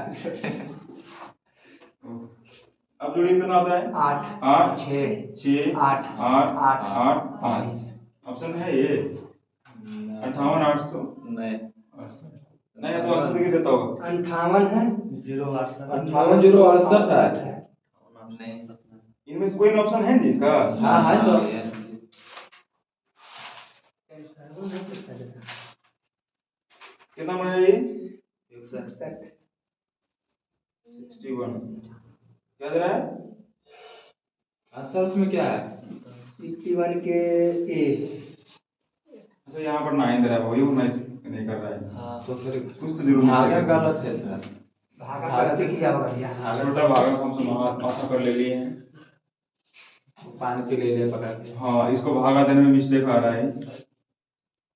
अब जोड़िए कितना आता है? 8 8 6 6 8 8 8 8 5 ऑप्शन है ये 58 800 नहीं नहीं तो ऑप्शन देखिए देता होगा 58 है 58 068 है। नहीं इनमें से कोई ऑप्शन है जी इसका? हाँ है तो कितना बन जाएगी? 61 61 क्या दे रहा है? आंसर उसमें क्या है? 61 के ए। अच्छा यहाँ पर 9 दे रहा है, वही नहीं कर रहा है। हाँ तो फिर कुछ तो जरूर आगे मिस्टेक है। गलत है सर। भागा गलती किया होगा भैया। छोटा भागा कौन सा माथा पर ले लिए हैं। पानी के ले ले पकड़ के। हाँ इसको भागा देने में मिस्टेक आ रहा है।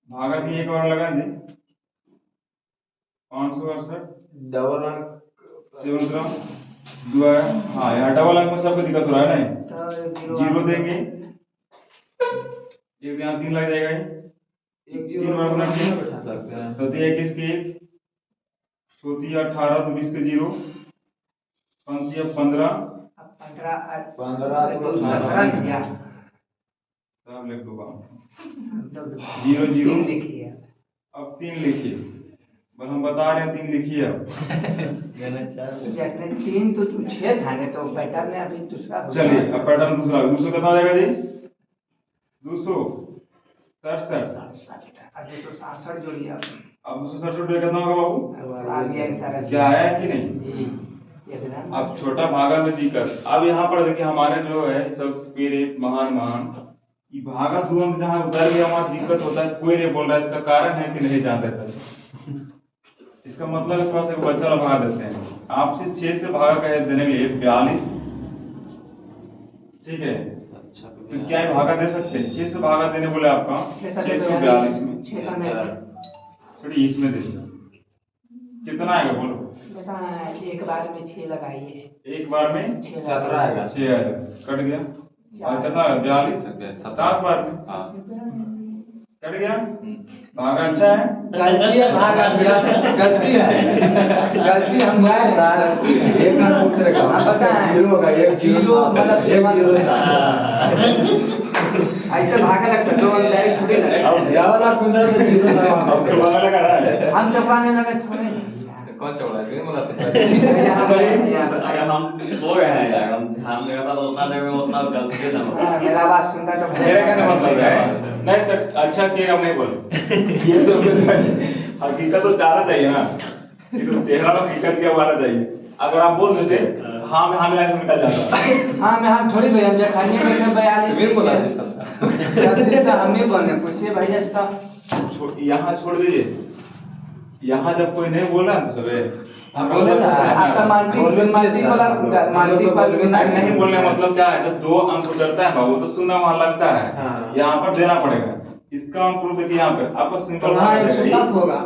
भागा भी एक बार लगा दे 568 डबल अंक 7 2 है। हाँ यहाँ डबल अंक में सबको दिक्कत हो रहा है ना। तो जीरो देंगे एक यहाँ 3 लग जाएगा। एक 3 जीरो बार गुना नहीं बैठा सकते हैं। सती 21 के 1 छोटी 18 तो 20 के 0 पंक्ति अब 15 अब 15 15 तो तो 17 किया सब लिख दूंगा। जीरो 0 तीन 0 लिखिए। अब 3 लिखिए। बस हम बता रहे हैं 3 लिखिए अब। जखने 3 तो 6 था ने तो पैटर्न ने अभी दूसरा हो चलिए गया। अब पैटर्न दूसरा 200 कितना हो जाएगा जी? 267। अब 267 जोड़िए अब। अब 267 कितना होगा बाबू? अब आ गया सारा। क्या आया कि नहीं? जी एकदम। अब छोटा भागा में दिक्कत। अब यहाँ पर देखिए हमारे जो है सब मेरे महान ये भागा दो अंक जहाँ उतर गया वहाँ दिक्कत होता है, कोई नहीं बोल रहा है। इसका कारण है कि नहीं जानते थे। इसका मतलब थोड़ा सा बच्चा लोग भागा देते हैं। आपसे 6 से भागा कहे देने के लिए 42, ठीक है? तो क्या ये भागा दे सकते हैं? 6 से भागा देने बोले आपका 642 में, 6 में थोड़ी इसमें दे दो। कितना आएगा बोलो? बेटा एक बार में 6 लगाइए। एक बार में 17 आएगा। 6 आएगा, कट गया। और कितना 42 7 बार में कट गया। भागा अच्छा है। गलती है भागा गलती है गलती हम एक ना पूछेगा हम बताएं 0 होगा, एक 0 मतलब 1 0 ऐसे भागा लगता है, 2 अंक डायरेक्ट थोड़ी लगता अब वाला 15 तो 0 था अब तो भागा लगा रहा है। हम चौकाने लगे थोड़े कौन चौड़ा है बोला अगर हम सो गए हैं यार, हम ध्यान लगा था तो उतना देर में उतना गलती ना मेरा आवाज सुनता तो मेरा कहने का मतलब है नहीं सर, अच्छा किएगा हम नहीं बोले। ये सब कुछ हकीकत तो ज्यादा चाहिए ना, ये सब चेहरा में हकीकत क्या आना चाहिए। अगर आप बोल देते हाँ में लाइन से निकल जाता। हाँ मैं हम थोड़ी भाई हम जखानिया देखे 42 बोला गलती तो हम ही बोलने पूछिए भैया इसका यहाँ छोड़ दीजिए। यहाँ जब कोई नहीं बोला तो सबे हम बोले था आपका मल्टीपल नहीं बोलने मतलब क्या है, जब 2 अंक उतरता है ना वो तो सुनना वहाँ लगता है। हाँ। यहाँ पर देना पड़ेगा। इसका हम प्रूफ देखिए यहाँ पे आपको सिंपल वहाँ 107 होगा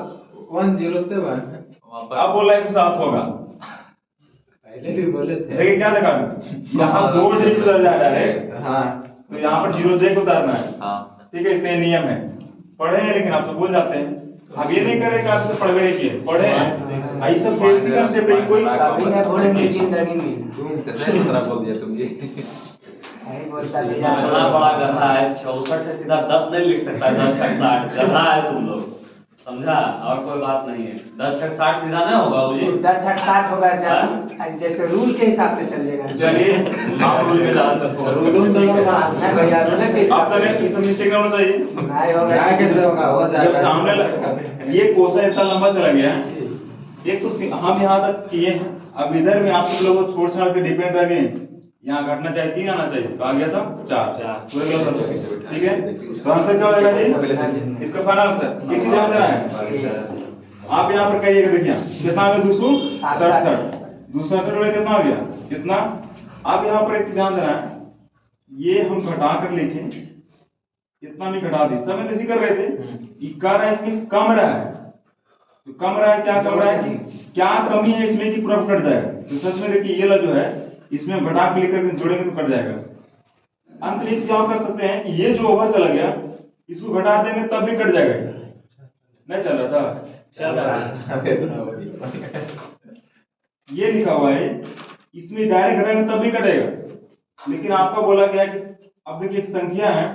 107। अब बोला 107 होगा। पहले भी बोले थे। देखिए क्या देखा यहाँ 2 डिजिट उतर जा रहा है हाँ तो यहाँ पर 0 देख उतारना है। हाँ ठीक है, इसका ये नियम है। पढ़े हैं लेकिन आप सब भूल जाते हैं। हम ये नहीं करें कि आपसे पढ़ भी नहीं किए, पढ़े हैं। ऐसा बेसिक कंसेप्ट है कोई कभी न भूलेंगे जिंदगी में। कैसे इस तरह बोल दिया तुम ये? सही बोलता भैया। इतना बड़ा गधा है, 64 से सीधा 10 नहीं लिख सकता, 10 से 60 गधा है तुम लोग, समझा? और कोई बात नहीं है। 10 से 60 सीधा नहीं होगा जी। 10 60 होगा जैसे रूल के हिसाब से चलेगा। चलिए आप रूल में ज़्यादा सबको रूल तो नहीं भैया रूल के आप तो नहीं, इसमें मिस्टेक नहीं होना चाहिए। नहीं होगा क्या कैसे होगा, हो जब जाएगा। सामने ये क्वेश्चन इतना लंबा चला गया है, एक तो हम यहाँ तक किए हैं, अब इधर में आप सब लोगों को छोड़ छाड़ के डिपेंड रह गए। यहाँ घटना चाहिए 3 आना चाहिए, तो आ गया था 4 पूरे गलत। ठीक है, तो आंसर क्या हो जाएगा जी? इसका फाइनल आंसर एक चीज ध्यान देना है। आप यहाँ पर कहिएगा, देखिए कितना आ गया 267। 267 में कितना आ गया कितना? आप यहाँ पर एक चीज ध्यान देना है, ये हम घटा कर लिखे, इतना भी घटा दी, सब में ऐसे कर रहे थे। ये कर रहा है इसमें कम रहा है, तो कम रहा है, क्या कम रहा है कि क्या कमी है इसमें कि पूरा कट जाएगा। तो सच में देखिए ये जो है इसमें हम घटा के लेकर जोड़ेंगे तो कट जाएगा। अंत में क्या कर सकते हैं कि ये जो ओवर चला गया इसको घटा देंगे तब भी कट जाएगा। नहीं चल रहा था, चल रहा ये लिखा हुआ है, इसमें डायरेक्ट घटाएंगे तब भी कटेगा। लेकिन आपका बोला गया कि अब देखिए एक संख्या है,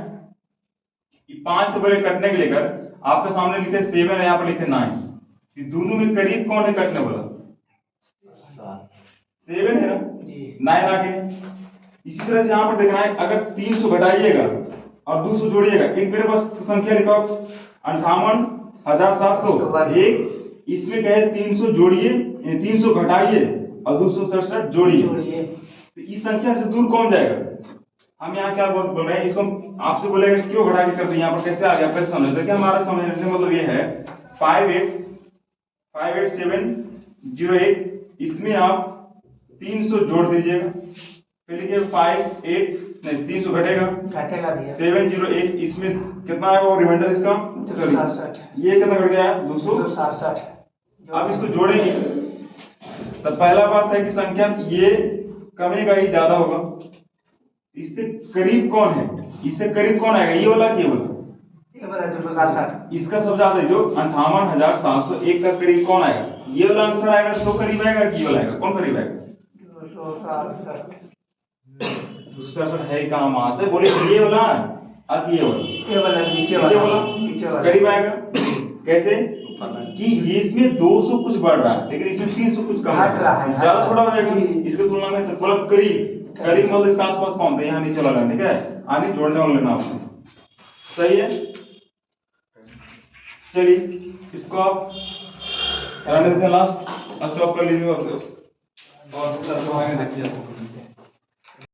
5 से बड़े कटने के लेकर आपके सामने लिखे 7 है, यहाँ पर लिखे 9। दोनों में करीब कौन है कटने वाला? 7 है ना, 9 आगे। इसी तरह से यहाँ पर देखना है, अगर 300 घटाइएगा और 200 जोड़िएगा, एक मेरे पास संख्या लिखा 58,701। इसमें कहे 300 जोड़िए, 300 घटाइए और 267 जोड़िए, तो इस संख्या से दूर कौन जाएगा? हम यहाँ क्या बोल रहे हैं, इसको आपसे बोलेगा क्यों घटा के करते हैं, यहाँ पर कैसे आ गया कैसे समझो। देखिए हमारा समझने का मतलब ये है 58701, इसमें आप 300 जोड़ दीजिएगा, फिर लिखिए 300 घटेगा 701, इसमें कितना आएगा और रिमाइंडर इसका ये कितना घट गया 267। अब इसको जोड़ेंगे तो पहला बात है कि संख्या ये कमेगा ही ज्यादा होगा। इससे करीब कौन है, इससे करीब कौन आएगा, ये वाला कि ये वाला? 267। इसका सब ज्यादा जो 58,701 का करीब कौन आएगा? ये वाला आंसर आएगा तो करीब आएगा कि ये वाला आएगा? कौन करीब आएगा? दूसरा शब्द है कहाँ वहां से बोले ये वाला अब ये वाला ये वाला नीचे नीचे वाला करीब आएगा कैसे कि ये इसमें 200 कुछ बढ़ रहा है लेकिन इसमें 300 कुछ कम घट रहा है। ज्यादा छोटा हो जाएगा जी। इसके तुलना में तो मतलब करीब करीब मतलब इसका आसपास कौन था यहाँ नीचे वाला लेना, ठीक है आने जोड़ने वाला लेना आपको सही है। चलिए इसको आप कराने देते हैं लास्ट स्टॉप कर लीजिए और दूसरा देखिए